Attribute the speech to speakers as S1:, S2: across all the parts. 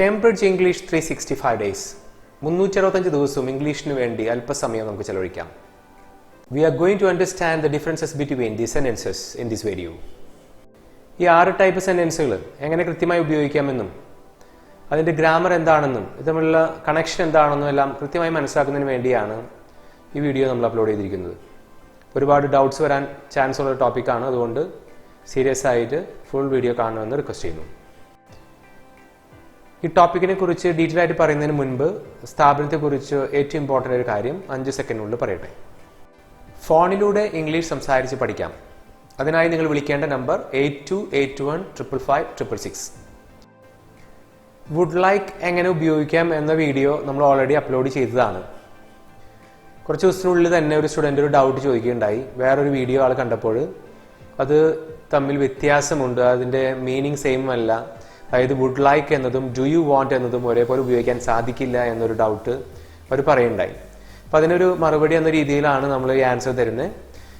S1: Cambridge English 365 days. 365 ദിവസവും ഇംഗ്ലീഷിന് വേണ്ടി അല്പസമയം നമുക്ക് ചെലവഴിക്കാം. We are going to understand the differences between these sentences in this video. ഈ 6 ടൈപ്പ് സെന്റൻസുകൾ എങ്ങനെ കൃത്യമായി ഉപയോഗിക്കാമെന്നും അതിന്റെ ഗ്രാമർ എന്താണെന്നും ഇത് തമ്മിലുള്ള കണക്ഷൻ എന്താണെന്നും എല്ലാം കൃത്യമായി മനസ്സിലാക്കുന്നതിന് വേണ്ടിയാണ് ഈ വീഡിയോ നമ്മൾ അപ്ലോഡ് ചെയ്തിരിക്കുന്നത്. ഒരുപാട് ഡൗട്ട്സ് വരാൻ ചാൻസ് ഉള്ള ടോപ്പിക്കാണ്, അതുകൊണ്ട് സീരിയസ് ആയിട്ട് ഫുൾ വീഡിയോ കാണണമെന്ന് റിക്വസ്റ്റ് ചെയ്യുന്നു. ഈ ടോപ്പിക്കിനെ കുറിച്ച് ഡീറ്റെയിൽ ആയിട്ട് പറയുന്നതിന് മുൻപ് സ്ഥാപനത്തെക്കുറിച്ച് ഏറ്റവും ഇമ്പോർട്ടൻ്റ് ഒരു കാര്യം 5 സെക്കൻഡിനുള്ളിൽ പറയട്ടെ. ഫോണിലൂടെ ഇംഗ്ലീഷ് സംസാരിച്ച് പഠിക്കാം. അതിനായി നിങ്ങൾ വിളിക്കേണ്ട നമ്പർ 8281555666. വുഡ് ലൈക്ക് എങ്ങനെ ഉപയോഗിക്കാം എന്ന വീഡിയോ നമ്മൾ ഓൾറെഡി അപ്ലോഡ് ചെയ്തതാണ്. കുറച്ച് ദിവസത്തിനുള്ളിൽ തന്നെ ഒരു സ്റ്റുഡൻ്റ് ഒരു ഡൗട്ട് ചോദിക്കുകയുണ്ടായി. വേറൊരു വീഡിയോ ആൾ കണ്ടപ്പോൾ അത് തമ്മിൽ വ്യത്യാസമുണ്ട്, അതിൻ്റെ മീനിങ് സെയിം അല്ല, അതായത് വുഡ് ലൈക്ക് എന്നതും ഡു യു വാണ്ട് എന്നതും ഒരേപോലെ ഉപയോഗിക്കാൻ സാധിക്കില്ല എന്നൊരു ഡൗട്ട് അവർ പറയുണ്ടായി. അപ്പോൾ അതിനൊരു മറുപടി എന്ന രീതിയിലാണ് നമ്മൾ ഈ ആൻസർ തരുന്നത്.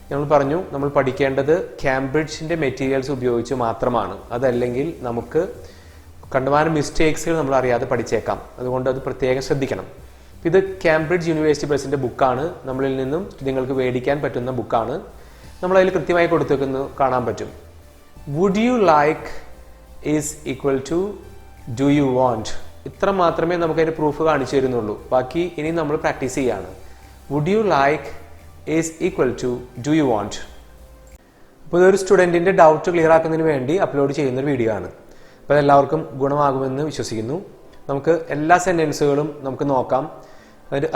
S1: നമ്മൾ പറഞ്ഞു, നമ്മൾ പഠിക്കേണ്ടത് കാംബ്രിഡ്ജിൻ്റെ മെറ്റീരിയൽസ് ഉപയോഗിച്ച് മാത്രമാണ്. അതല്ലെങ്കിൽ നമുക്ക് കണ്ടുമാനം മിസ്റ്റേക്സുകൾ നമ്മൾ അറിയാതെ പഠിച്ചേക്കാം. അതുകൊണ്ട് അത് പ്രത്യേകം ശ്രദ്ധിക്കണം. ഇത് കാംബ്രിഡ്ജ് യൂണിവേഴ്സിറ്റി പ്രസിൻ്റെ ബുക്കാണ്. നമ്മളിൽ നിന്നും നിങ്ങൾക്ക് മേടിക്കാൻ പറ്റുന്ന ബുക്കാണ്. നമ്മളതിൽ കൃത്യമായി കൊടുത്തേക്കുന്നത് കാണാൻ പറ്റും. Would you like is equal to do you want. ഇത്ര മാത്രമേ നമുക്ക് അതിൻ്റെ പ്രൂഫ് കാണിച്ചു തരുന്നുള്ളൂ. ബാക്കി ഇനി നമ്മൾ പ്രാക്ടീസ് ചെയ്യാണ്. Would you like is equal to do you want. അപ്പോൾ ഇതൊരു സ്റ്റുഡൻറ്റിൻ്റെ ഡൗട്ട് ക്ലിയർ ആക്കുന്നതിന് വേണ്ടി അപ്ലോഡ് ചെയ്യുന്നൊരു വീഡിയോ ആണ്. അപ്പോൾ അതെല്ലാവർക്കും ഗുണമാകുമെന്ന് വിശ്വസിക്കുന്നു. നമുക്ക് എല്ലാ സെൻറ്റൻസുകളും നമുക്ക് നോക്കാം.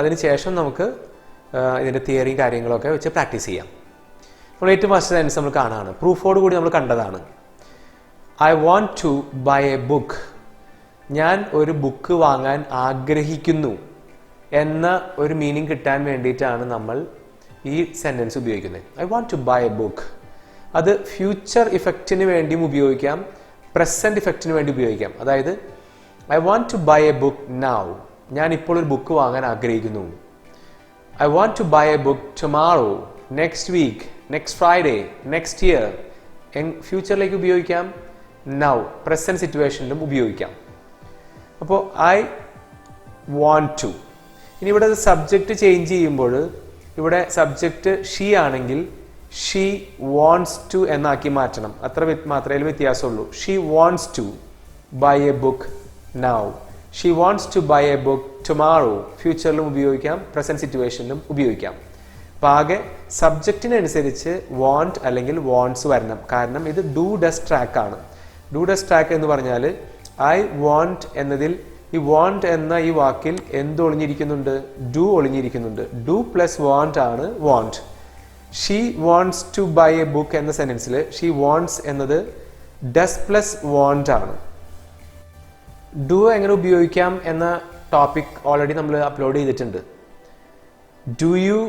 S1: അതിനുശേഷം നമുക്ക് ഇതിൻ്റെ തിയറിയും കാര്യങ്ങളൊക്കെ വെച്ച് പ്രാക്ടീസ് ചെയ്യാം. നമ്മൾ ഏറ്റവും ഫസ്റ്റ് സെൻറ്റൻസ് നമ്മൾ കാണാണ്, പ്രൂഫോട് കൂടി നമ്മൾ കണ്ടതാണ്. I want to buy a book. ഞാൻ ഒരു ബുക്ക് വാങ്ങാൻ ആഗ്രഹിക്കുന്നു എന്ന ഒരു മീനിങ് കിട്ടാൻ വേണ്ടിയിട്ടാണ് നമ്മൾ ഈ സെൻറ്റൻസ് ഉപയോഗിക്കുന്നത്. I want to buy a book. അത് ഫ്യൂച്ചർ ഇഫക്റ്റിന് വേണ്ടിയും ഉപയോഗിക്കാം, പ്രസൻറ്റ് ഇഫക്റ്റിന് വേണ്ടി ഉപയോഗിക്കാം. അതായത് I want to buy a book now. ഞാൻ ഇപ്പോൾ ഒരു ബുക്ക് വാങ്ങാൻ ആഗ്രഹിക്കുന്നു. I want to buy a book tomorrow, next week, next Friday, next year. ഫ്യൂച്ചറിലേക്ക് ഉപയോഗിക്കാം, നൗ പ്രസൻറ്റ് സിറ്റുവേഷനിലും ഉപയോഗിക്കാം. അപ്പോൾ ഐ വാണ്ട് ടു. ഇനി ഇവിടെ സബ്ജക്റ്റ് ചേഞ്ച് ചെയ്യുമ്പോൾ ഇവിടെ സബ്ജക്റ്റ് ഷീ ആണെങ്കിൽ ഷീ വാണ്ട്സ് ടു എന്നാക്കി മാറ്റണം. അത്ര മാത്രമേ വ്യത്യാസമുള്ളൂ. She wants to buy a book now. She wants to buy a book tomorrow. ഫ്യൂച്ചറിലും ഉപയോഗിക്കാം, പ്രസൻറ്റ് സിറ്റുവേഷനിലും ഉപയോഗിക്കാം. അപ്പോൾ ആകെ സബ്ജക്റ്റിനനുസരിച്ച് വാണ്ട് അല്ലെങ്കിൽ വാണ്ട്സ് വരണം. കാരണം ഇത് ഡു ഡസ് ട്രാക്ക് ആണ്. ഡു ഡസ് ട്രാക്ക് എന്ന് പറഞ്ഞാൽ ഐ വാണ്ട് എന്നതിൽ ഈ വാണ്ട് എന്ന ഈ വാക്കിൽ എന്ത് ഒളിഞ്ഞിരിക്കുന്നുണ്ട്? ഡു ഒളിഞ്ഞിരിക്കുന്നുണ്ട്. ഡു പ്ലസ് വാണ്ട് ആണ് want. She wants to buy a book എന്ന സെൻറ്റൻസിൽ ഷീ വാണ്ട്സ് എന്നത് ഡസ് പ്ലസ് വാണ്ട് ആണ്. ഡു എങ്ങനെ ഉപയോഗിക്കാം എന്ന ടോപ്പിക് ഓൾറെഡി നമ്മൾ അപ്ലോഡ് ചെയ്തിട്ടുണ്ട്. ഡു യു,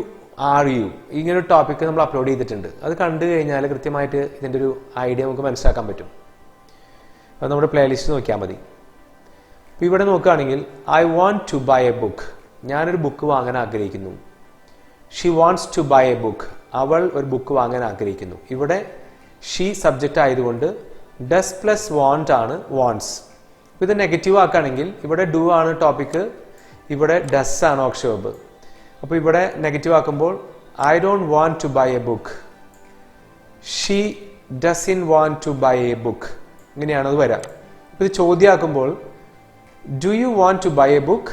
S1: ആർ യു, ഇങ്ങനൊരു ടോപ്പിക്ക് നമ്മൾ അപ്ലോഡ് ചെയ്തിട്ടുണ്ട്. അത് കണ്ടു കഴിഞ്ഞാൽ കൃത്യമായിട്ട് ഇതിൻ്റെ ഒരു ഐഡിയ നമുക്ക് മനസ്സിലാക്കാൻ പറ്റും. അത് നമ്മുടെ പ്ലേലിസ്റ്റ് നോക്കിയാൽ മതി. ഇപ്പോൾ ഇവിടെ നോക്കുകയാണെങ്കിൽ I want to buy a book. ഞാനൊരു ബുക്ക് വാങ്ങാൻ ആഗ്രഹിക്കുന്നു. She wants to buy a book. അവൾ ഒരു ബുക്ക് വാങ്ങാൻ ആഗ്രഹിക്കുന്നു. ഇവിടെ ഷീ സബ്ജക്റ്റ് ആയതുകൊണ്ട് ഡസ് പ്ലസ് വാണ്ട് ആണ് വാണ്ട്സ്. ഇത് നെഗറ്റീവ് ആക്കുകയാണെങ്കിൽ ഇവിടെ ഡു ആണ് ടോപ്പിക്ക്, ഇവിടെ ഡസ് ആണ് ഓപ്ഷൻ വെർബ്. അപ്പോൾ ഇവിടെ നെഗറ്റീവ് ആക്കുമ്പോൾ I don't want to buy a book. She doesn't want to buy a book. ഇങ്ങനെയാണ് അത് വരാം. ഇത് ചോദ്യമാക്കുമ്പോൾ do you want to buy a book,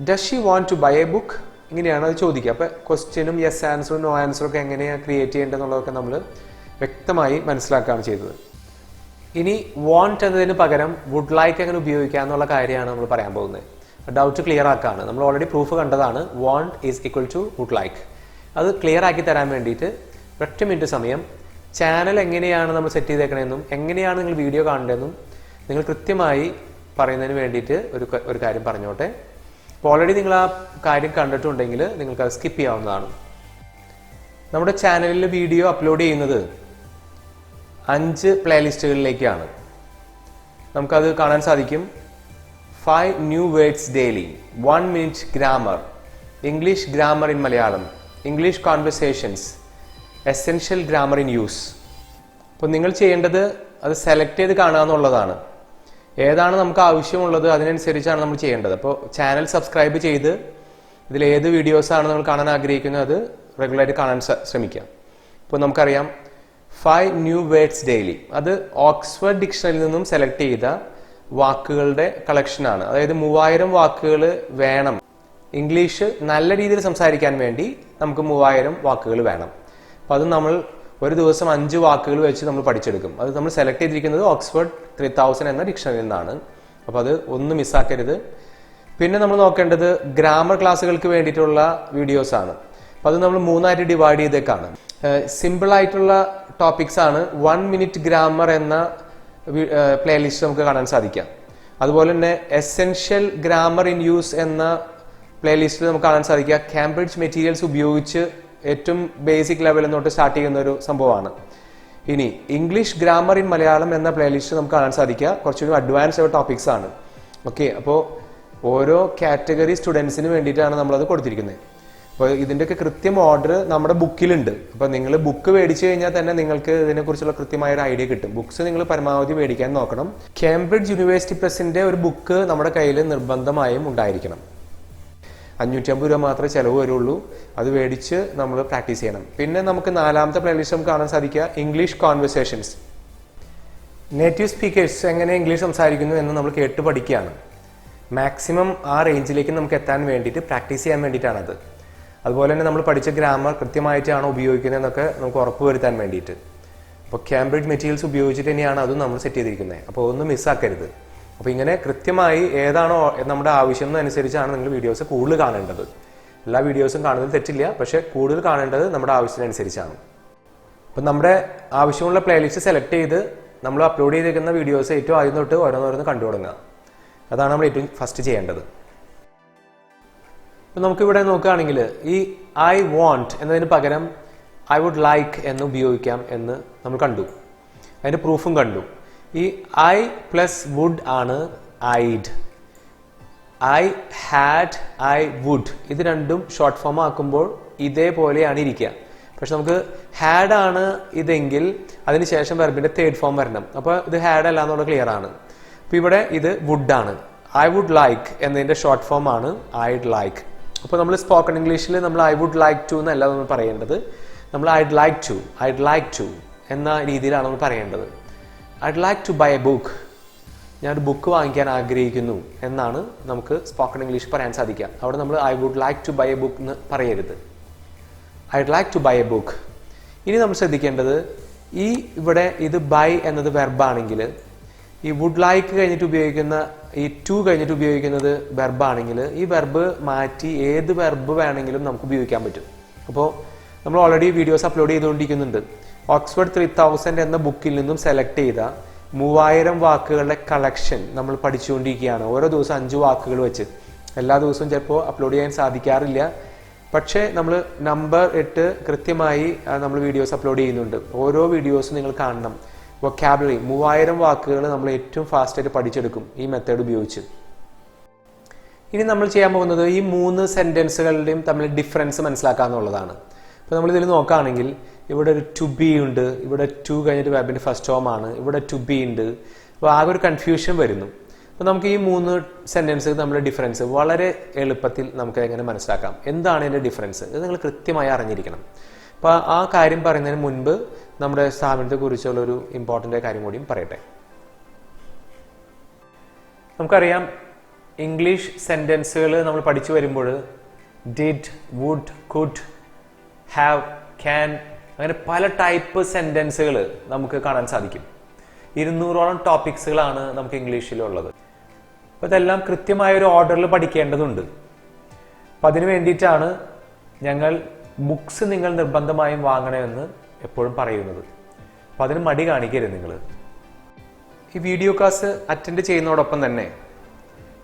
S1: does she want to buy a book, ഇങ്ങനെയാണ് അത് ചോദിക്കുക. അപ്പോൾ ക്വസ്റ്റ്യനും യെസ് ആൻസറും നോ ആൻസറും ഒക്കെ എങ്ങനെയാണ് ക്രിയേറ്റ് ചെയ്യേണ്ടതെന്നുള്ളതൊക്കെ നമ്മൾ വ്യക്തമായി മനസ്സിലാക്കുകയാണ് ചെയ്തത്. ഇനി വാണ്ട് എന്നതിന് പകരം വുഡ് ലൈക്ക് എങ്ങനെ ഉപയോഗിക്കുക എന്നുള്ള കാര്യമാണ് നമ്മൾ പറയാൻ പോകുന്നത്. ഡൗട്ട് ക്ലിയർ ആക്കാണ്. നമ്മൾ ഓൾറെഡി പ്രൂഫ് കണ്ടതാണ്. Want is equal to would like. അത് ക്ലിയർ ആക്കി തരാൻ വേണ്ടിയിട്ട് 1 മിനിറ്റ് സമയം ചാനൽ എങ്ങനെയാണ് നമ്മൾ സെറ്റ് ചെയ്തേക്കണമെന്നും എങ്ങനെയാണ് നിങ്ങൾ വീഡിയോ കാണേണ്ടതെന്നും നിങ്ങൾ കൃത്യമായി പറയുന്നതിന് വേണ്ടിയിട്ട് ഒരു കാര്യം പറഞ്ഞോട്ടെ. അപ്പോൾ ഓൾറെഡി നിങ്ങൾ ആ കാര്യം കണ്ടിട്ടുണ്ടെങ്കിൽ നിങ്ങൾക്ക് അത് സ്കിപ്പ് ചെയ്യാവുന്നതാണ്. നമ്മുടെ ചാനലിൽ വീഡിയോ അപ്ലോഡ് ചെയ്യുന്നത് 5 പ്ലേലിസ്റ്റുകളിലേക്കാണ്. നമുക്കത് കാണാൻ സാധിക്കും. 5 new words daily, 1 minute grammar, English grammar in Malayalam, English conversations, essential grammar in use. അപ്പോൾ നിങ്ങൾ ചെയ്യേണ്ടത് അത് സെലക്ട് ചെയ്ത് കാണുക എന്നുള്ളതാണ്. ഏതാണ് നമുക്ക് ആവശ്യമുള്ളത് അതിനനുസരിച്ചാണ് നമ്മൾ ചെയ്യേണ്ടത്. അപ്പോൾ ചാനൽ സബ്സ്ക്രൈബ് ചെയ്ത് ഇതിൽ ഏത് വീഡിയോസാണ് നമ്മൾ കാണാൻ ആഗ്രഹിക്കുന്നത് അത് റെഗുലറായിട്ട് കാണാൻ ശ്രമിക്കാം. ഇപ്പോൾ നമുക്കറിയാം 5 ന്യൂ വേർഡ്സ് ഡെയിലി, അത് ഓക്സ്ഫോർഡ് ഡിക്ഷണറിയിൽ നിന്നും സെലക്ട് ചെയ്ത വാക്കുകളുടെ കളക്ഷനാണ്. അതായത് 3000 വാക്കുകൾ വേണം. ഇംഗ്ലീഷ് നല്ല രീതിയിൽ സംസാരിക്കാൻ വേണ്ടി നമുക്ക് 3000 വാക്കുകൾ വേണം. അപ്പം അത് നമ്മൾ ഒരു ദിവസം 5 വാക്കുകൾ വെച്ച് നമ്മൾ പഠിച്ചെടുക്കും. അത് നമ്മൾ സെലക്ട് ചെയ്തിരിക്കുന്നത് ഓക്സ്ഫോർഡ് 3000 എന്ന ഡിക്ഷണറിയിൽ നിന്നാണ്. അപ്പോൾ അത് ഒന്നും മിസ്സാക്കരുത്. പിന്നെ നമ്മൾ നോക്കേണ്ടത് ഗ്രാമർ ക്ലാസ്സുകൾക്ക് വേണ്ടിയിട്ടുള്ള വീഡിയോസാണ്. അപ്പോൾ അത് നമ്മൾ 3ആയിട്ട് ഡിവൈഡ് ചെയ്തേക്കാണ്. സിമ്പിൾ ആയിട്ടുള്ള ടോപ്പിക്സ് ആണ് 1 മിനിറ്റ് ഗ്രാമർ എന്ന പ്ലേലിസ്റ്റ് നമുക്ക് കാണാൻ സാധിക്കാം. അതുപോലെ തന്നെ എസെൻഷ്യൽ ഗ്രാമർ ഇൻ യൂസ് എന്ന പ്ലേലിസ്റ്റിൽ നമുക്ക് കാണാൻ സാധിക്കുക കാംബ്രിഡ്ജ് മെറ്റീരിയൽസ് ഉപയോഗിച്ച് ഏറ്റവും ബേസിക് ലെവലിൽ തൊട്ട് സ്റ്റാർട്ട് ചെയ്യുന്ന ഒരു സംഭവമാണ്. ഇനി ഇംഗ്ലീഷ് ഗ്രാമർ ഇൻ മലയാളം എന്ന പ്ലേലിസ്റ്റ് നമുക്ക് കാണാൻ സാധിക്കുക കുറച്ചുകൂടി അഡ്വാൻസ് ടോപ്പിക്സ് ആണ്. ഓക്കെ, അപ്പോൾ ഓരോ കാറ്റഗറി സ്റ്റുഡൻസിന് വേണ്ടിയിട്ടാണ് നമ്മളത് കൊടുത്തിരിക്കുന്നത്. അപ്പോൾ ഇതിൻ്റെയൊക്കെ കൃത്യം ഓർഡർ നമ്മുടെ ബുക്കിലുണ്ട്. അപ്പോൾ നിങ്ങൾ ബുക്ക് മേടിച്ചു കഴിഞ്ഞാൽ തന്നെ നിങ്ങൾക്ക് ഇതിനെക്കുറിച്ചുള്ള കൃത്യമായ ഒരു ഐഡിയ കിട്ടും. ബുക്സ് നിങ്ങൾ പരമാവധി മേടിക്കാൻ നോക്കണം. കേംബ്രിഡ്ജ് യൂണിവേഴ്സിറ്റി പ്രസിന്റെ ഒരു ബുക്ക് നമ്മുടെ കയ്യിൽ നിർബന്ധമായും ഉണ്ടായിരിക്കണം. 550 രൂപ മാത്രമേ ചിലവ് വരുള്ളൂ. അത് മേടിച്ച് നമ്മൾ പ്രാക്ടീസ് ചെയ്യണം. പിന്നെ നമുക്ക് 4ാമത്തെ പ്ലേലിസ്റ്റ് നമുക്ക് കാണാൻ സാധിക്കുക ഇംഗ്ലീഷ് കോൺവെർസേഷൻസ്. നേറ്റീവ് സ്പീക്കേഴ്സ് എങ്ങനെ ഇംഗ്ലീഷ് സംസാരിക്കുന്നു എന്ന് നമ്മൾ കേട്ട് പഠിക്കുകയാണ്. മാക്സിമം ആ റേഞ്ചിലേക്ക് നമുക്ക് എത്താൻ വേണ്ടിയിട്ട് പ്രാക്ടീസ് ചെയ്യാൻ വേണ്ടിയിട്ടാണത്. അതുപോലെ തന്നെ നമ്മൾ പഠിച്ച ഗ്രാമർ കൃത്യമായിട്ടാണോ ഉപയോഗിക്കുന്നത് എന്നൊക്കെ നമുക്ക് ഉറപ്പ് വരുത്താൻ വേണ്ടിയിട്ട്. അപ്പോൾ കാംബ്രിഡ്ജ് മെറ്റീരിയൽസ് ഉപയോഗിച്ചിട്ട് തന്നെയാണ് അതും നമ്മൾ സെറ്റ് ചെയ്തിരിക്കുന്നത്. അപ്പോൾ ഒന്നും മിസ്സാക്കരുത്. അപ്പോൾ ഇങ്ങനെ കൃത്യമായി ഏതാണോ നമ്മുടെ ആവശ്യം അനുസരിച്ചാണ് നിങ്ങൾ വീഡിയോസ് കൂടുതൽ കാണേണ്ടത്. എല്ലാ വീഡിയോസും കാണുന്നതിൽ തെറ്റില്ല, പക്ഷേ കൂടുതൽ കാണേണ്ടത് നമ്മുടെ ആവശ്യത്തിനനുസരിച്ചാണ്. അപ്പം നമ്മുടെ ആവശ്യമുള്ള പ്ലേലിസ്റ്റ് സെലക്ട് ചെയ്ത് നമ്മൾ അപ്ലോഡ് ചെയ്തിരിക്കുന്ന വീഡിയോസ് ഏറ്റവും ആദ്യം തൊട്ട് ഓരോന്നോരോന്ന് കണ്ടു തുടങ്ങുക. അതാണ് നമ്മൾ ഏറ്റവും ഫസ്റ്റ് ചെയ്യേണ്ടത്. ഇപ്പം നമുക്കിവിടെ നോക്കുകയാണെങ്കിൽ ഈ ഐ വോണ്ട് എന്നതിന് പകരം ഐ വുഡ് ലൈക്ക് എന്ന് ഉപയോഗിക്കാം എന്ന് നമ്മൾ കണ്ടു. അതിൻ്റെ പ്രൂഫും കണ്ടു. ഈ ഐ പ്ലസ് വുഡ് ആണ് ഐഡ്. ഐ ഹാഡ്, ഐ വുഡ്, ഇത് രണ്ടും ഷോർട്ട് ഫോം ആക്കുമ്പോൾ ഇതേപോലെയാണ് ഇരിക്കുക. പക്ഷെ നമുക്ക് ഹാഡ് ആണ് ഇതെങ്കിൽ അതിനുശേഷം വെർബിന്റെ 3rd ഫോം വരണം. അപ്പോൾ ഇത് ഹാഡ് അല്ല എന്നുള്ള ക്ലിയർ ആണ്. അപ്പോൾ ഇവിടെ ഇത് വുഡ് ആണ്. ഐ വുഡ് ലൈക്ക് എന്നതിന്റെ ഷോർട്ട് ഫോം ആണ് ഐഡ് ലൈക്ക്. അപ്പോൾ നമ്മൾ സ്പോക്കൺ ഇംഗ്ലീഷിൽ നമ്മൾ ഐ വുഡ് ലൈക്ക് ടു എന്നല്ല നമ്മൾ പറയേണ്ടത്. നമ്മൾ ഐഡ് ലൈക്ക് ടു എന്ന രീതിയിലാണ് നമ്മൾ പറയേണ്ടത്. I'd like to buy a book, ഞാനൊരു ബുക്ക് വാങ്ങിക്കാൻ ആഗ്രഹിക്കുന്നു എന്നാണ് നമുക്ക് സ്പോക്കൺ ഇംഗ്ലീഷ് പറയാൻ സാധിക്കുക. അവിടെ നമ്മൾ I would like to buy a book എന്ന് പറയരുത്. I'd like to buy a book. ഇനി നമ്മൾ ശ്രദ്ധിക്കേണ്ടത് ഈ ഇവിടെ ഇത് ബൈ എന്നത് വെർബാണെങ്കിൽ ഈ വുഡ് ലൈക്ക് കഴിഞ്ഞിട്ട് ഉപയോഗിക്കുന്ന ഈ ടു കഴിഞ്ഞിട്ട് ഉപയോഗിക്കുന്നത് വെർബാണെങ്കിൽ ഈ വെർബ് മാറ്റി ഏത് വെർബ് വേണമെങ്കിലും നമുക്ക് ഉപയോഗിക്കാൻ പറ്റും. അപ്പോൾ നമ്മൾ ഓൾറെഡി വീഡിയോസ് അപ്ലോഡ് ചെയ്തുകൊണ്ടിരിക്കുന്നുണ്ട്. ഓക്സ്ഫോർഡ് 3000 എന്ന ബുക്കിൽ നിന്നും സെലക്ട് ചെയ്ത 3000 വാക്കുകളുടെ കളക്ഷൻ നമ്മൾ പഠിച്ചുകൊണ്ടിരിക്കുകയാണ്. ഓരോ ദിവസം 5 വാക്കുകൾ വെച്ച്. എല്ലാ ദിവസവും ചിലപ്പോൾ അപ്ലോഡ് ചെയ്യാൻ സാധിക്കാറില്ല. പക്ഷേ നമ്മൾ നമ്പർ ഇട്ട് കൃത്യമായി നമ്മൾ വീഡിയോസ് അപ്ലോഡ് ചെയ്യുന്നുണ്ട്. ഓരോ വീഡിയോസും നിങ്ങൾ കാണണം. വൊക്കാബുലറി 3000 വാക്കുകൾ നമ്മൾ ഏറ്റവും ഫാസ്റ്റായിട്ട് പഠിച്ചെടുക്കും ഈ മെത്തേഡ് ഉപയോഗിച്ച്. ഇനി നമ്മൾ ചെയ്യാൻ പോകുന്നത് ഈ 3 സെന്റൻസുകളുടെയും തമ്മിൽ ഡിഫറൻസ് മനസ്സിലാക്കാന്നുള്ളതാണ്. അപ്പോൾ നമ്മളിതിൽ നോക്കുകയാണെങ്കിൽ ഇവിടെ ഒരു ടു ബി ഉണ്ട്, ഇവിടെ ടു കഴിഞ്ഞിട്ട് വെർബിന്റെ ഫസ്റ്റ് ഫോം ആണ്, ഇവിടെ ടു ബി ഉണ്ട്. അപ്പോൾ ആകെ ഒരു കൺഫ്യൂഷൻ വരുന്നു. അപ്പോൾ നമുക്ക് ഈ 3 സെന്റൻസ് തമ്മിലുള്ള ഡിഫറൻസ് വളരെ എളുപ്പത്തിൽ നമുക്ക് എങ്ങനെ മനസ്സിലാക്കാം. എന്താണ് ഇതിൻ്റെ ഡിഫറൻസ് ഇത് നിങ്ങൾ കൃത്യമായി അറിഞ്ഞിരിക്കണം. അപ്പോൾ ആ കാര്യം പറയുന്നതിന് മുൻപ് നമ്മുടെ സ്ഥാപനത്തെ കുറിച്ചുള്ള ഒരു ഇമ്പോർട്ടൻ്റ് കാര്യം കൂടിയും പറയട്ടെ. നമുക്കറിയാം ഇംഗ്ലീഷ് സെന്റൻസുകൾ നമ്മൾ പഠിച്ചു വരുമ്പോൾ did, would, could, have, can അങ്ങനെ പല ടൈപ്പ് സെന്റൻസുകൾ നമുക്ക് കാണാൻ സാധിക്കും. 200ഓളം ടോപ്പിക്സുകളാണ് നമുക്ക് ഇംഗ്ലീഷിലുള്ളത്. അപ്പോൾ ഇതെല്ലാം കൃത്യമായ ഒരു ഓർഡറിൽ പഠിക്കേണ്ടതുണ്ട്. അപ്പം അതിന് വേണ്ടിയിട്ടാണ് ഞങ്ങൾ ബുക്സ് നിങ്ങൾ നിർബന്ധമായും വാങ്ങണമെന്ന് എപ്പോഴും പറയുന്നത്. അപ്പം അതിന് മടി കാണിക്കരുത്. നിങ്ങൾ ഈ വീഡിയോ ക്ലാസ് അറ്റൻഡ് ചെയ്യുന്നതോടൊപ്പം തന്നെ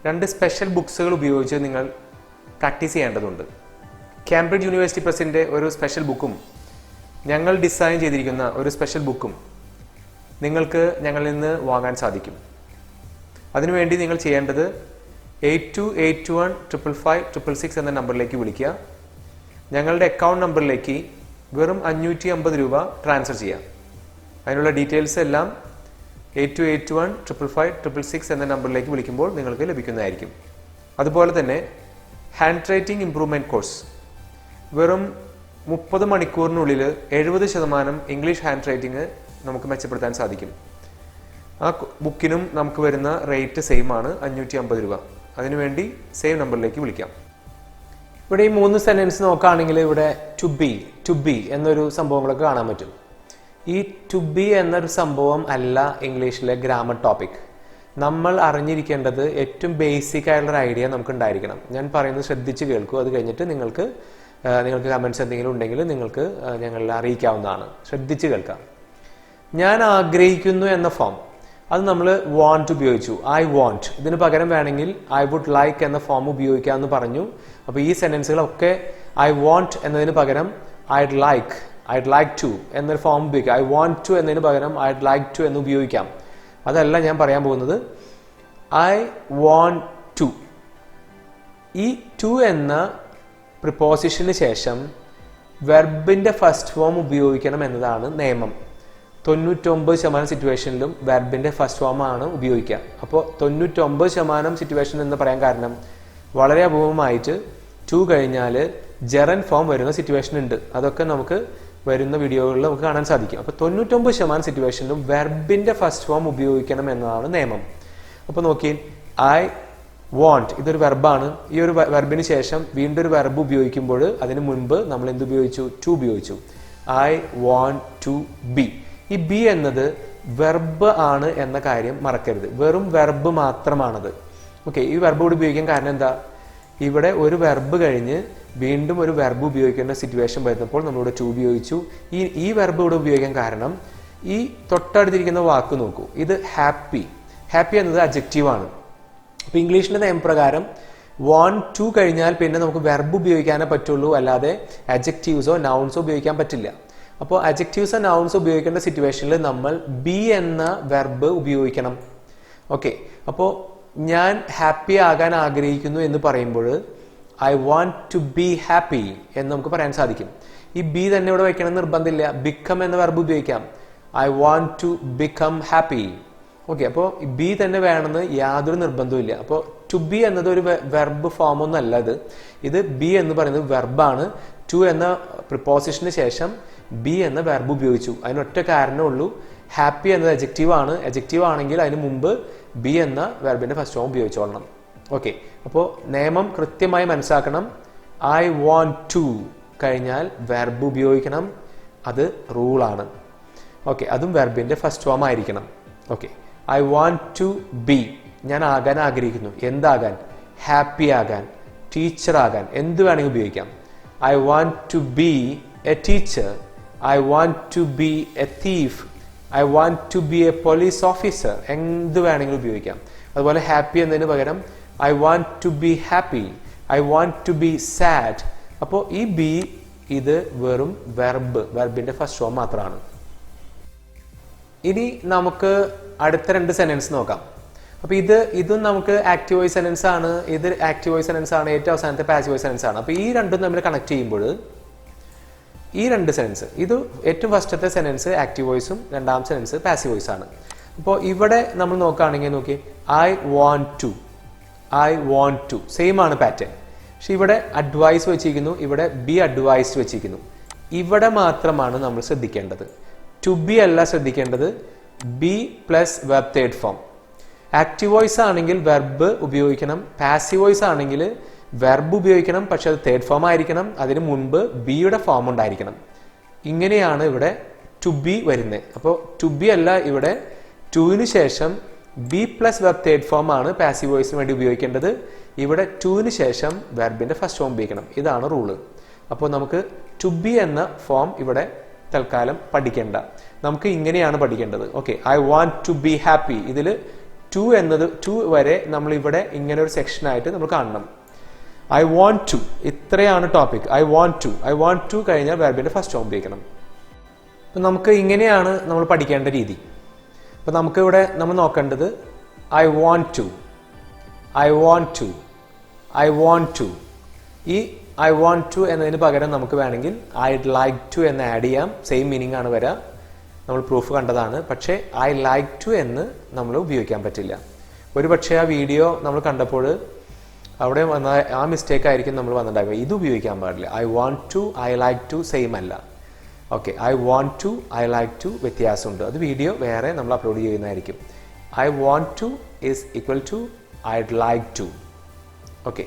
S1: 2 സ്പെഷ്യൽ ബുക്സുകൾ ഉപയോഗിച്ച് നിങ്ങൾ പ്രാക്ടീസ് ചെയ്യേണ്ടതുണ്ട്. കാംബ്രിഡ്ജ് യൂണിവേഴ്സിറ്റി പ്രസിന്റെ ഒരു സ്പെഷ്യൽ ബുക്കും ഞങ്ങൾ ഡിസൈൻ ചെയ്തിരിക്കുന്ന ഒരു സ്പെഷ്യൽ ബുക്കും നിങ്ങൾക്ക് ഞങ്ങളിൽ നിന്ന് വാങ്ങാൻ സാധിക്കും. അതിനുവേണ്ടി നിങ്ങൾ ചെയ്യേണ്ടത് 82815556 എന്ന നമ്പറിലേക്ക് വിളിക്കുക. ഞങ്ങളുടെ അക്കൗണ്ട് നമ്പറിലേക്ക് വെറും 550 രൂപ ട്രാൻസ്ഫർ ചെയ്യാം. അതിനുള്ള ഡീറ്റെയിൽസ് എല്ലാം 8281555666 എന്ന നമ്പറിലേക്ക് വിളിക്കുമ്പോൾ നിങ്ങൾക്ക് ലഭിക്കുന്നതായിരിക്കും. അതുപോലെ തന്നെ ഹാൻഡ് റൈറ്റിംഗ് ഇംപ്രൂവ്മെൻറ്റ് കോഴ്സ്, വെറും 30 മണിക്കൂറിനുള്ളിൽ 70% ഇംഗ്ലീഷ് ഹാൻഡ് റൈറ്റിംഗ് നമുക്ക് മെച്ചപ്പെടുത്താൻ സാധിക്കും. ആ ബുക്കിനും നമുക്ക് വരുന്ന റേറ്റ് സെയിം ആണ്, 550 രൂപ. അതിനുവേണ്ടി സെയിം നമ്പറിലേക്ക് വിളിക്കാം. ഇവിടെ ഈ 3 സെന്റൻസ് നോക്കുകയാണെങ്കിൽ ഇവിടെ ടു ബി എന്നൊരു സംഭവങ്ങളൊക്കെ കാണാൻ പറ്റും. ഈ ടു ബി എന്നൊരു സംഭവം അല്ല ഇംഗ്ലീഷിലെ ഗ്രാമർ ടോപ്പിക്. നമ്മൾ അറിഞ്ഞിരിക്കേണ്ടത് ഏറ്റവും ബേസിക് ആയിട്ടുള്ളൊരു ഐഡിയ നമുക്ക് ഉണ്ടായിരിക്കണം. ഞാൻ പറയുന്നത് ശ്രദ്ധിച്ച് കേൾക്കൂ. അത് കഴിഞ്ഞിട്ട് നിങ്ങൾക്ക് കമൻസ് എന്തെങ്കിലും ഉണ്ടെങ്കിൽ നിങ്ങൾക്ക് ഞങ്ങളെ അറിയിക്കാവുന്നതാണ്. ശ്രദ്ധിച്ച് കേൾക്കാം. ഞാൻ ആഗ്രഹിക്കുന്നു എന്ന ഫോം, അത് നമ്മൾ വാണ്ട് ഉപയോഗിച്ചു. I want. ഇതിന് പകരം വേണമെങ്കിൽ ഐ വുഡ് ലൈക്ക് എന്ന ഫോം ഉപയോഗിക്കാമെന്ന് പറഞ്ഞു. അപ്പോൾ ഈ സെന്റൻസുകളൊക്കെ ഐ വാണ്ട് എന്നതിന് പകരം ഐഡ് ലൈക്ക് ടു എന്നൊരു ഫോം ഉപയോഗിക്കാം. ഐ വാണ്ട് ടു എന്നതിന് പകരം ഐഡ് ലൈക്ക് ടു എന്ന് ഉപയോഗിക്കാം. അതല്ല ഞാൻ പറയാൻ പോകുന്നത്. ഐ വാണ്ട് ടു, ഈ ടു എന്ന പ്രിപ്പോസിഷന് ശേഷം വെർബിന്റെ ഫസ്റ്റ് ഫോം ഉപയോഗിക്കണം എന്നതാണ് നിയമം. 99% സിറ്റുവേഷനിലും വെർബിന്റെ ഫസ്റ്റ് ഫോം ആണ് ഉപയോഗിക്കുക. അപ്പോൾ 99% സിറ്റുവേഷൻ എന്ന് പറയാൻ കാരണം വളരെ അപൂർവമായിട്ട് ടു കഴിഞ്ഞാൽ ജെറൻ ഫോം വരുന്ന സിറ്റുവേഷൻ ഉണ്ട്. അതൊക്കെ നമുക്ക് വരുന്ന വീഡിയോകളിൽ നമുക്ക് കാണാൻ സാധിക്കും. അപ്പോൾ 99% സിറ്റുവേഷനിലും വെർബിന്റെ ഫസ്റ്റ് ഫോം ഉപയോഗിക്കണം എന്നതാണ് നിയമം. അപ്പോൾ നോക്കി, ഐ വാണ്ട് ഇതൊരു വെർബാണ്. ഈ ഒരു വെർബിന് ശേഷം വീണ്ടും ഒരു വെർബ് ഉപയോഗിക്കുമ്പോൾ അതിന് മുൻപ് നമ്മൾ എന്ത് ഉപയോഗിച്ചു? ടു ഉപയോഗിച്ചു. I want to be. ഈ ബി എന്നത് വെർബ് ആണ് എന്ന കാര്യം മറക്കരുത്. വെറും വെർബ് മാത്രമാണത്. ഓക്കെ, ഈ വെർബ് കൂടി ഉപയോഗിക്കാൻ കാരണം എന്താ? ഇവിടെ ഒരു വെർബ് കഴിഞ്ഞ് വീണ്ടും ഒരു വെർബ് ഉപയോഗിക്കേണ്ട സിറ്റുവേഷൻ വരുന്നപ്പോൾ നമ്മളിവിടെ ടു ഉപയോഗിച്ചു. ഈ വെർബ് ഇവിടെ ഉപയോഗിക്കാൻ കാരണം ഈ തൊട്ടടുത്തിരിക്കുന്ന വാക്ക് നോക്കൂ. ഇത് ഹാപ്പി. ഹാപ്പി എന്നത് അഡ്ജക്റ്റീവാണ്. അപ്പോൾ ഇംഗ്ലീഷിന്റെ നിയമപ്രകാരം വാണ്ട് ടു കഴിഞ്ഞാൽ പിന്നെ നമുക്ക് വെർബ് ഉപയോഗിക്കാനേ പറ്റുള്ളൂ, അല്ലാതെ അഡ്ജക്റ്റീവ്സോ നൗൺസോ ഉപയോഗിക്കാൻ പറ്റില്ല. അപ്പോൾ അഡ്ജക്റ്റീവ്സോ നൗൺസോ ഉപയോഗിക്കേണ്ട സിറ്റുവേഷനിൽ നമ്മൾ ബി എന്ന വെർബ് ഉപയോഗിക്കണം. ഓക്കെ, അപ്പോൾ ഞാൻ ഹാപ്പി ആകാൻ ആഗ്രഹിക്കുന്നു എന്ന് പറയുമ്പോൾ I want to be happy എന്ന് നമുക്ക് പറയാൻ സാധിക്കും. ഈ ബി തന്നെ ഇവിടെ വയ്ക്കണം നിർബന്ധമില്ല. ബിക്കം എന്ന വെർബ് ഉപയോഗിക്കാം. I want to become happy. Okay, അപ്പോൾ ബി തന്നെ വേണമെന്ന് യാതൊരു നിർബന്ധവും. അപ്പോൾ ടു ബി എന്നത് ഒരു വെർബ് ഫോം ഒന്നും അല്ല. ഇത് ബി എന്ന് പറയുന്നത് വെർബാണ്. ടു എന്ന പ്രിപ്പോസിഷന് ശേഷം ബി എന്ന വെർബ് ഉപയോഗിച്ചു. അതിനൊറ്റ കാരണമേ ഉള്ളൂ. ഹാപ്പി എന്നത് അഡ്ജക്റ്റീവ് ആണ്. അഡ്ജക്റ്റീവ് ആണെങ്കിൽ അതിന് മുമ്പ് ബി എന്ന വെർബിന്റെ ഫസ്റ്റ് ഫോം ഉപയോഗിച്ചോളണം. ഓക്കെ, അപ്പോൾ നിയമം കൃത്യമായി മനസ്സിലാക്കണം. ഐ വാണ്ട് ടു കഴിഞ്ഞാൽ വെർബ് ഉപയോഗിക്കണം. അത് റൂളാണ്. ഓക്കെ, അതും വെർബിന്റെ ഫസ്റ്റ് ഫോം ആയിരിക്കണം. Okay, I want to be, ഞാൻ ആകാൻ ആഗ്രഹിക്കുന്നു. എന്താകാൻ? ഹാപ്പി ആകാൻ, ടീച്ചർ ആകാൻ, എന്ത് വേണമെങ്കിൽ ഉപയോഗിക്കാം. I want to be a teacher. I want to be a thief. I want to be a police officer. എന്ത് വേണമെങ്കിലും ഉപയോഗിക്കാം. അതുപോലെ ഹാപ്പി എന്നതിന് പകരം I want to be happy. I want to be sad. അപ്പോൾ ഈ ബി ഇത് വെറും വെർബിന്റെ ഫസ്റ്റ് ഫോം മാത്രമാണ്. ഇനി നമുക്ക് അടുത്ത 2 സെന്റൻസ് നോക്കാം. അപ്പോൾ ഇതും നമുക്ക് ആക്റ്റീവ് വോയിസ് സെന്റൻസ് ആണ്. ഇത് ആക്റ്റീവ് വോയിസ് സെന്റൻസ് ആണ്. ഏറ്റവും അവസാനത്തെ പാസീവ് വോയിസ് സെന്റൻസ് ആണ്. അപ്പോൾ ഈ രണ്ടും തമ്മിൽ കണക്ട് ചെയ്യുമ്പോൾ ഈ 2 സെന്റൻസ്, ഇത് ഏറ്റവും ഫസ്റ്റത്തെ സെന്റൻസ് ആക്റ്റീവ് വോയിസും രണ്ടാമത്തെ സെന്റൻസ് പാസീവ് വോയിസ് ആണ്. അപ്പോൾ ഇവിടെ നമ്മൾ നോക്കുകയാണെങ്കിൽ നോക്കി, ഐ വാണ്ട് ടു സെയിം ആണ് പാറ്റേൺ. പക്ഷെ ഇവിടെ അഡ്വൈസ് വെച്ചിരിക്കുന്നു, ഇവിടെ ബി അഡ്വൈസ്ഡ് വെച്ചിരിക്കുന്നു. ഇവിടെ മാത്രമാണ് നമ്മൾ ശ്രദ്ധിക്കേണ്ടത്. ടു ബി അല്ല ശ്രദ്ധിക്കേണ്ടത്, B plus verb third form. Active voice ആണെങ്കിൽ വെർബ് ഉപയോഗിക്കണം. പാസീവ് വോയിസ് ആണെങ്കിൽ വെർബ് ഉപയോഗിക്കണം, പക്ഷെ അത് തേർഡ് ഫോം ആയിരിക്കണം. അതിന് മുൻപ് ബിയുടെ ഫോം ഉണ്ടായിരിക്കണം. ഇങ്ങനെയാണ് ഇവിടെ ടു ബി വരുന്നത്. അപ്പോൾ ടു ബി അല്ല, ഇവിടെ ടുവിന് ശേഷം B plus verb third form ആണ് പാസീവ് വോയിസിന് വേണ്ടി ഉപയോഗിക്കേണ്ടത്. ഇവിടെ ടുവിന് ശേഷം വെർബിന്റെ ഫസ്റ്റ് ഫോം ഉപയോഗിക്കണം. ഇതാണ് റൂള്. അപ്പോൾ നമുക്ക് ടു ബി എന്ന ഫോം ഇവിടെ തൽക്കാലം പഠിക്കേണ്ട. നമുക്ക് ഇങ്ങനെയാണ് പഠിക്കേണ്ടത്. Okay, I want to be happy. ഇതിൽ ടു എന്നത് ടു വരെ നമ്മൾ ഇവിടെ ഇങ്ങനെ ഒരു സെക്ഷനായിട്ട് നമ്മൾ കാണണം. ഐ വാണ്ട് ടു, ഇത്രയാണ് ടോപ്പിക്. ഐ വാണ്ട് ടു കഴിഞ്ഞാൽ വെർബിന്റെ ഫസ്റ്റ് ഫോം ഉപയോഗിക്കണം. അപ്പം നമുക്ക് ഇങ്ങനെയാണ് നമ്മൾ പഠിക്കേണ്ട രീതി. അപ്പം നമുക്ക് ഇവിടെ നമ്മൾ നോക്കേണ്ടത് ഐ വാണ്ട് ടു. ഈ ഐ വാണ്ട് ടു എന്നതിന് പകരം നമുക്ക് വേണമെങ്കിൽ ഐഡ് ലൈക്ക് ടു എന്ന് ആഡ് ചെയ്യാം. സെയിം മീനിങ് ആണ് വരിക. നമ്മൾ പ്രൂഫ് കണ്ടതാണ്. പക്ഷേ ഐ ലൈക്ക് ടു എന്ന് നമ്മൾ ഉപയോഗിക്കാൻ പറ്റില്ല. ഒരു പക്ഷേ ആ വീഡിയോ നമ്മൾ കണ്ടപ്പോൾ അവിടെ വന്ന ആ മിസ്റ്റേക്ക് ആയിരിക്കും നമ്മൾ വന്നിട്ടുണ്ടാകുക. ഇത് ഉപയോഗിക്കാൻ പാടില്ല. I want to, I like to same അല്ല. Okay, I want to, I like to വ്യത്യാസമുണ്ട്. അത് വീഡിയോ വേറെ നമ്മൾ അപ്ലോഡ് ചെയ്യുന്നതായിരിക്കും. I want to is equal to I'd like to. Okay,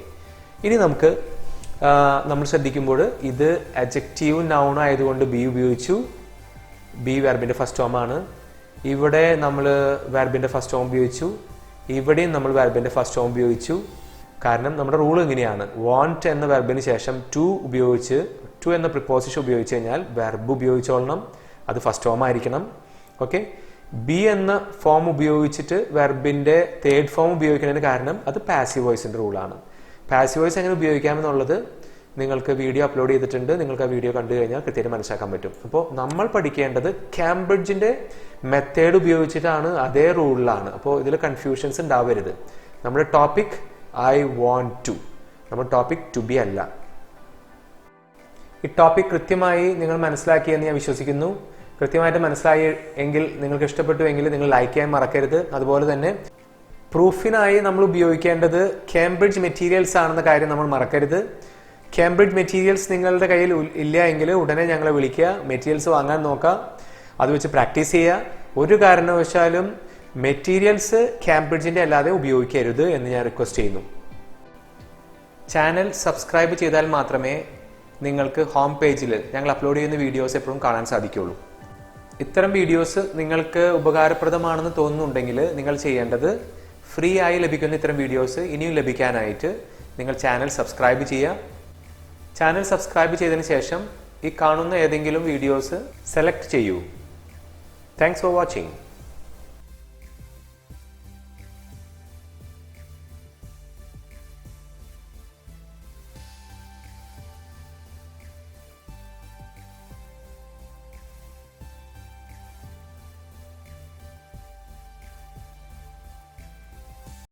S1: ഇനി നമുക്ക് നമ്മൾ ശ്രദ്ധിക്കുമ്പോൾ ഇത് അഡ്ജക്റ്റീവ് നൗൺ ആയതുകൊണ്ട് ബി ഉപയോഗിച്ചു. ബി വെർബിൻ്റെ ഫസ്റ്റ് ഫോം ആണ്. ഇവിടെ നമ്മൾ വെർബിൻ്റെ ഫസ്റ്റ് ഫോം ഉപയോഗിച്ചു. ഇവിടെയും നമ്മൾ വെർബിൻ്റെ ഫസ്റ്റ് ഫോം ഉപയോഗിച്ചു. കാരണം നമ്മുടെ റൂൾ എങ്ങനെയാണ്, വാണ്ട് എന്ന വെർബിന് ശേഷം ടു ഉപയോഗിച്ച്, ടു എന്ന പ്രിപ്പോസിഷൻ ഉപയോഗിച്ച് കഴിഞ്ഞാൽ വെർബ് ഉപയോഗിച്ചോളണം, അത് ഫസ്റ്റ് ഫോം ആയിരിക്കണം. ഓക്കെ, ബി എന്ന ഫോം ഉപയോഗിച്ചിട്ട് വെർബിൻ്റെ തേർഡ് ഫോം ഉപയോഗിക്കുന്നതിന് കാരണം അത് പാസീവ് വോയിസിൻ്റെ റൂളാണ്. പാസീവ് വോയിസ് എങ്ങനെ ഉപയോഗിക്കാമെന്നുള്ളത് നിങ്ങൾക്ക് വീഡിയോ അപ്ലോഡ് ചെയ്തിട്ടുണ്ട്. നിങ്ങൾക്ക് ആ വീഡിയോ കണ്ടു കഴിഞ്ഞാൽ കൃത്യമായിട്ട് മനസ്സിലാക്കാൻ പറ്റും. അപ്പോൾ നമ്മൾ പഠിക്കേണ്ടത് കാംബ്രിഡ്ജിൻ്റെ മെത്തേഡ് ഉപയോഗിച്ചിട്ടാണ്, അതേ റൂളിലാണ്. അപ്പോൾ ഇതിൽ കൺഫ്യൂഷൻസ് ഉണ്ടാവരുത്. നമ്മുടെ ടോപ്പിക് ഐ വാണ്ട് ടു, നമ്മുടെ ടോപ്പിക് ടു ബി അല്ല. ഈ ടോപ്പിക് കൃത്യമായി നിങ്ങൾ മനസ്സിലാക്കിയെന്ന് ഞാൻ വിശ്വസിക്കുന്നു. കൃത്യമായിട്ട് മനസ്സിലായി എങ്കിൽ, നിങ്ങൾക്ക് ഇഷ്ടപ്പെട്ടു എങ്കിൽ നിങ്ങൾ ലൈക്ക് ചെയ്യാൻ മറക്കരുത്. അതുപോലെ തന്നെ പ്രൂഫിനായി നമ്മൾ ഉപയോഗിക്കേണ്ടത് കേംബ്രിഡ്ജ് മെറ്റീരിയൽസ് ആണെന്ന കാര്യം നമ്മൾ മറക്കരുത്. കേംബ്രിഡ്ജ് മെറ്റീരിയൽസ് നിങ്ങളുടെ കയ്യിൽ ഇല്ല എങ്കിൽ ഉടനെ ഞങ്ങളെ വിളിക്കുക, മെറ്റീരിയൽസ് വാങ്ങാൻ നോക്കുക, അത് വെച്ച് പ്രാക്ടീസ് ചെയ്യുക. ഒരു കാരണവശാലും മെറ്റീരിയൽസ് കേംബ്രിഡ്ജിൻ്റെ അല്ലാതെ ഉപയോഗിക്കരുത് എന്ന് ഞാൻ റിക്വസ്റ്റ് ചെയ്യുന്നു. ചാനൽ സബ്സ്ക്രൈബ് ചെയ്താൽ മാത്രമേ നിങ്ങൾക്ക് ഹോം പേജിൽ ഞങ്ങൾ അപ്ലോഡ് ചെയ്യുന്ന വീഡിയോസ് എപ്പോഴും കാണാൻ സാധിക്കുകയുള്ളൂ. ഇത്തരം വീഡിയോസ് നിങ്ങൾക്ക് ഉപകാരപ്രദമാണെന്ന് തോന്നുന്നുണ്ടെങ്കിൽ നിങ്ങൾ ചെയ്യേണ്ടത് ഫ്രീ ആയി ലഭിക്കുന്ന ഇത്തരം വീഡിയോസ് ഇനിയും ലഭിക്കാനായിട്ട് നിങ്ങൾ ചാനൽ സബ്സ്ക്രൈബ് ചെയ്യുക. ചാനൽ സബ്സ്ക്രൈബ് ചെയ്തതിന് ശേഷം ഈ കാണുന്ന ഏതെങ്കിലും വീഡിയോസ് സെലക്ട് ചെയ്യൂ. Thanks for watching.